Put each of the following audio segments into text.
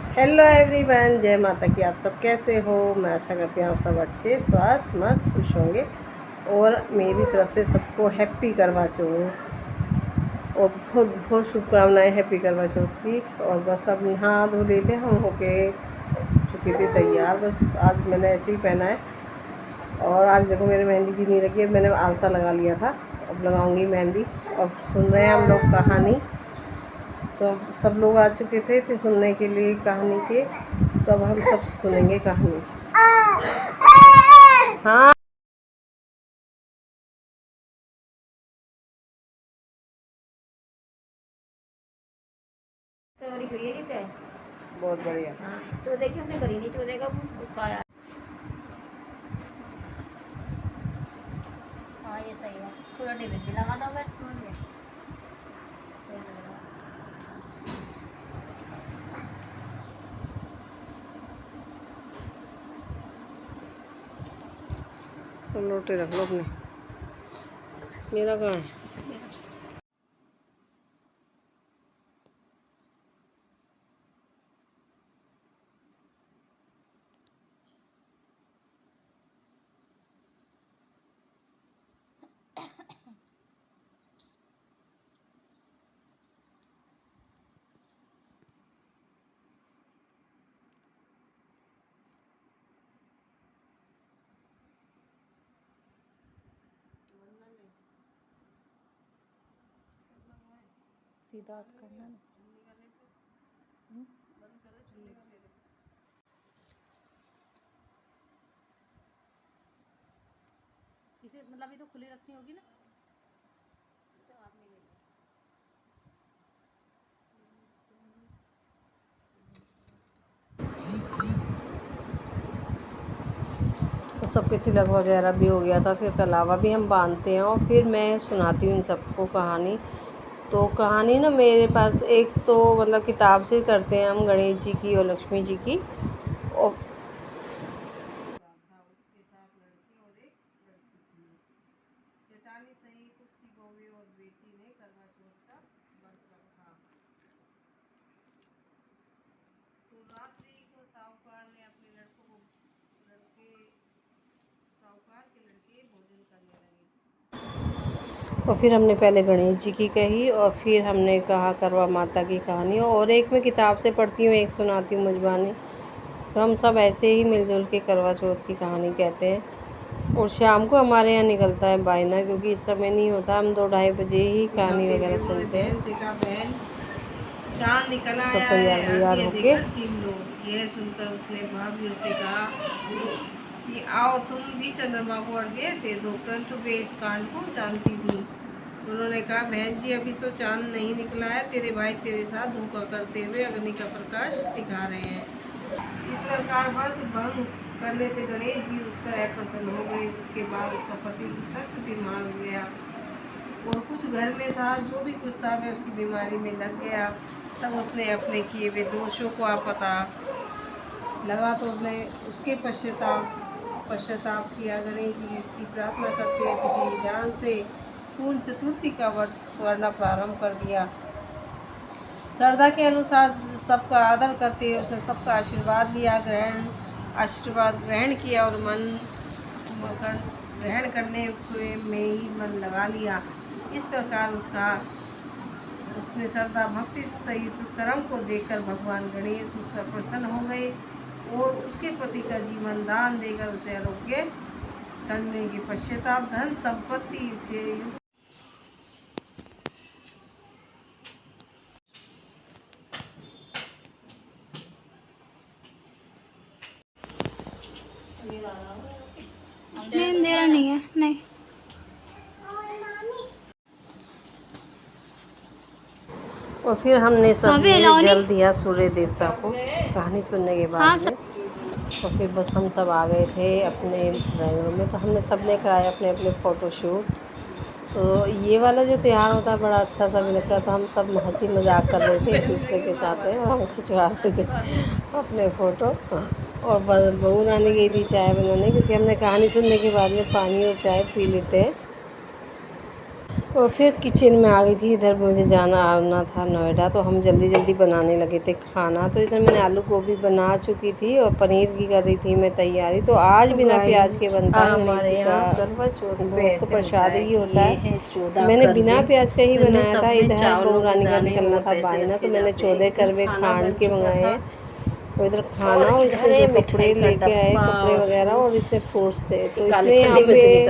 Hello everyone, जय माता की। आप सब कैसे हो? मैं आशा करती हूँ आप सब अच्छे, स्वस्थ, मस्त, खुश होंगे। और मेरी तरफ से सबको हैप्पी करवा चौथ और बहुत बहुत शुभकामनाएं हैप्पी करवा चौथ की। और बस अब नहा धो लेते हम होके चुकी थी तैयार। बस आज मैंने ऐसे ही पहना है। और आज देखो मेरी मेहंदी भी नहीं लगी है, मैंने आलता लगा लिया था, अब लगाऊंगी मेहंदी। और सुन रहे हैं हम लोग कहानी। तो सब लोग आ चुके थे फिर सुनने के लिए कहानी के। तो अब हम सब सुनेंगे कहानी। हाँ, तैयारी करी है क्या? बहुत बढ़िया। हाँ तो देखिए हमने करी नहीं, चौदह का गुस्सा आया। हाँ ये सही है, थोड़ा टेबल भी लगा दो, मैं छोड़ दे। सब लोटे रख लो अपने। मेरा कहाँ है? सीधा हाथ करना ना। इसे मतलब अभी तो खुली रखनी होगी ना। तो हाथ में ले लो। तो सबके तिलक वगैरह भी हो गया था। फिर कलावा भी हम बांधते हैं और फिर मैं सुनाती हूँ इन सबको कहानी। तो कहानी ना मेरे पास एक तो मतलब किताब से करते हैं हम, गणेश जी की और लक्ष्मी जी की। और तो रात्रि को साहूकार ने अपने साहूकार के लड़के भोजन करने लगे। और फिर हमने पहले गणेश जी की कही और फिर हमने कहा करवा माता की कहानी। और एक मैं किताब से पढ़ती हूँ, एक सुनाती हूँ मुझबानी। तो हम सब ऐसे ही मिलजुल के करवा चौथ की कहानी कहते हैं। और शाम को हमारे यहाँ निकलता है बायना, क्योंकि इस समय नहीं होता, हम 2-2:30 बजे ही कहानी वगैरह सुनते हैं। चांद निकल आया, सब तैयार वैयार होके। यह सुनकर उसने भाभी से कहा कि आओ तुम भी चंद्रमा को अर्घ्य दे दो, परंतु वे इस कांड को जानती थी। तो उन्होंने कहा, बहन जी अभी तो चांद नहीं निकला है, तेरे भाई तेरे साथ धोखा करते हुए अग्नि का प्रकाश दिखा रहे हैं। इस प्रकार व्रत भंग करने से गणेश जी उस पर अप्रसन्न हो गए। उसके बाद उसका पति सख्त बीमार हो गया और कुछ घर में था, जो भी कुछ था वह उसकी बीमारी में लग गया। तब उसने अपने किए हुए दोषों को आप पता लगा, तो उसने उसके पश्चाताप किया। गणेश जी की प्रार्थना करते हुए विधि विधान से पूर्ण चतुर्थी का व्रत करना प्रारंभ कर दिया। श्रद्धा के अनुसार सबका आदर करते हुए उसने सबका आशीर्वाद ग्रहण किया और ग्रहण करने में ही मन लगा लिया। इस प्रकार उसने श्रद्धा भक्ति सहित कर्म को देखकर भगवान गणेश उस पर प्रसन्न हो गए और उसके पति का जीवन दान देकर उसे आरोग्य करने के पश्चाताप धन संपत्ति से युक्त। नहीं अंधेरा नहीं है, नहीं। और फिर हमने हाँ भी सबने अलाउ जल नहीं। दिया सूर्य देवता को कहानी सुनने के हाँ बाद सब। में। और फिर बस हम सब आ गए थे अपने ड्राइंग रूम में। तो हमने सब ने कराया अपने अपने फ़ोटोशूट। तो ये वाला जो त्यौहार होता है बड़ा अच्छा सा भी लगता है। तो हम सब हंसी मजाक कर रहे थे एक दूसरे के साथ में और हम खिंचवा रहे थे अपने फ़ोटो। और बहू रानी गई थी चाय बनाने, क्योंकि हमने कहानी सुनने के बाद में पानी और चाय पी लेते हैं। और फिर किचन में आ गई थी। इधर मुझे आना था नोएडा, तो हम जल्दी जल्दी बनाने लगे थे खाना। तो इधर मैंने आलू गोभी बना चुकी थी और पनीर की कर रही थी मैं तैयारी। तो आज बिना प्याज के बनता है हमारे यहाँ करवा चौथ पे, तो प्रसाद ही होता है। मैंने बिना प्याज का ही बनाया था। इधर बहू रानी का निकलना था बायना, तो मैंने 14 करवे खांड के मंगाए हैं। तो इधर खाना और इसके जो कपड़े लेके आए, कपड़े वगैरह, और इससे फ्रूट्स थे। तो इसने यहाँ पे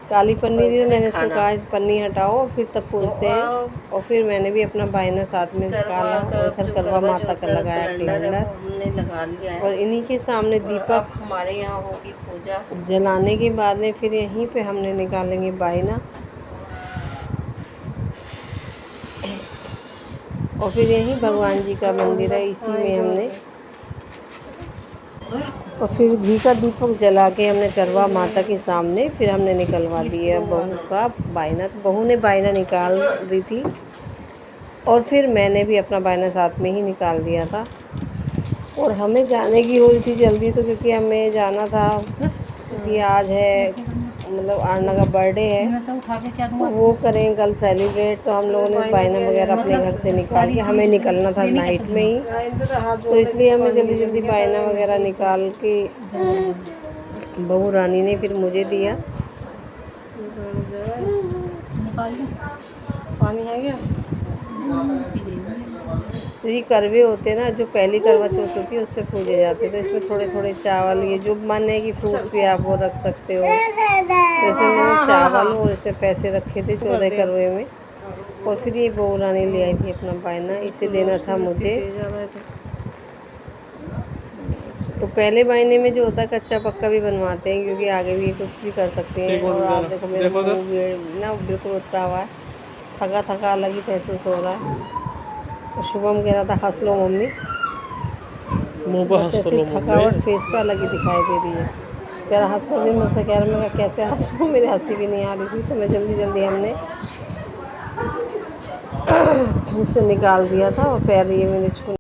काली पन्नी दी, तो मैंने इसको कहा इस पन्नी हटाओ और फिर तब पूछते हैं। और फिर मैंने भी अपना बायना साथ में निकाला और इधर करवा माता का लगाया कैलेंडर। और इन्हीं के सामने दीपक हमारे यहाँ होगी पूजा जलाने के बाद में फिर यहीं पे हमने निकालेंगे बायना। और फिर यहीं भगवान जी का मंदिर है, इसी में हमने और फिर घी का दीपक जला के हमने करवा माता के सामने फिर हमने निकलवा दिया बहू का बायना। तो बहू ने बायना निकाल रही थी और फिर मैंने भी अपना बायना साथ में ही निकाल दिया था। और हमें जाने की हो रही थी जल्दी, तो क्योंकि हमें जाना था, क्योंकि आज है मतलब आरना का बर्थडे है, तो वो करें कल सेलिब्रेट। तो हम लोगों ने बायना वगैरह अपने घर से निकाल के, हमें निकलना था नाइट में ही, तो इसलिए हमें जल्दी जल्दी बायना वगैरह निकाल के बहू रानी ने फिर मुझे दिया। पानी आ गया। तो ये करवे होते हैं ना, जो पहली करवा चौथ होती है उसमें पूजे जाते हैं। तो इसमें थोड़े थोड़े चावल, ये जो मन है कि फ्रूट्स भी आप वो रख सकते हो। तो इसमें मैंने चावल और इसमें पैसे रखे थे 14 करवे में। और फिर ये बहू रानी ले आई थी अपना बायना, इसे देना था मुझे। तो पहले बायने में जो होता है कच्चा पक्का भी बनवाते हैं, क्योंकि आगे भी कुछ भी कर सकते हैं। और आप देखो मेरा मुँह ना बिल्कुल उतरा हुआ है, थका थका अलग ही महसूस हो रहा है। तो शुभम कह रहा था हंस लो मम्मी, बस ऐसी थकावट फेस पे अलग ही दिखाई दे रही है। कह रहा हंस लो, भी मुझसे कह रहा मैं कैसे हंसूँ, मेरे हंसी भी नहीं आ रही थी। तो मैं जल्दी जल्दी हमने उससे निकाल दिया था। और पैर ये मैंने छू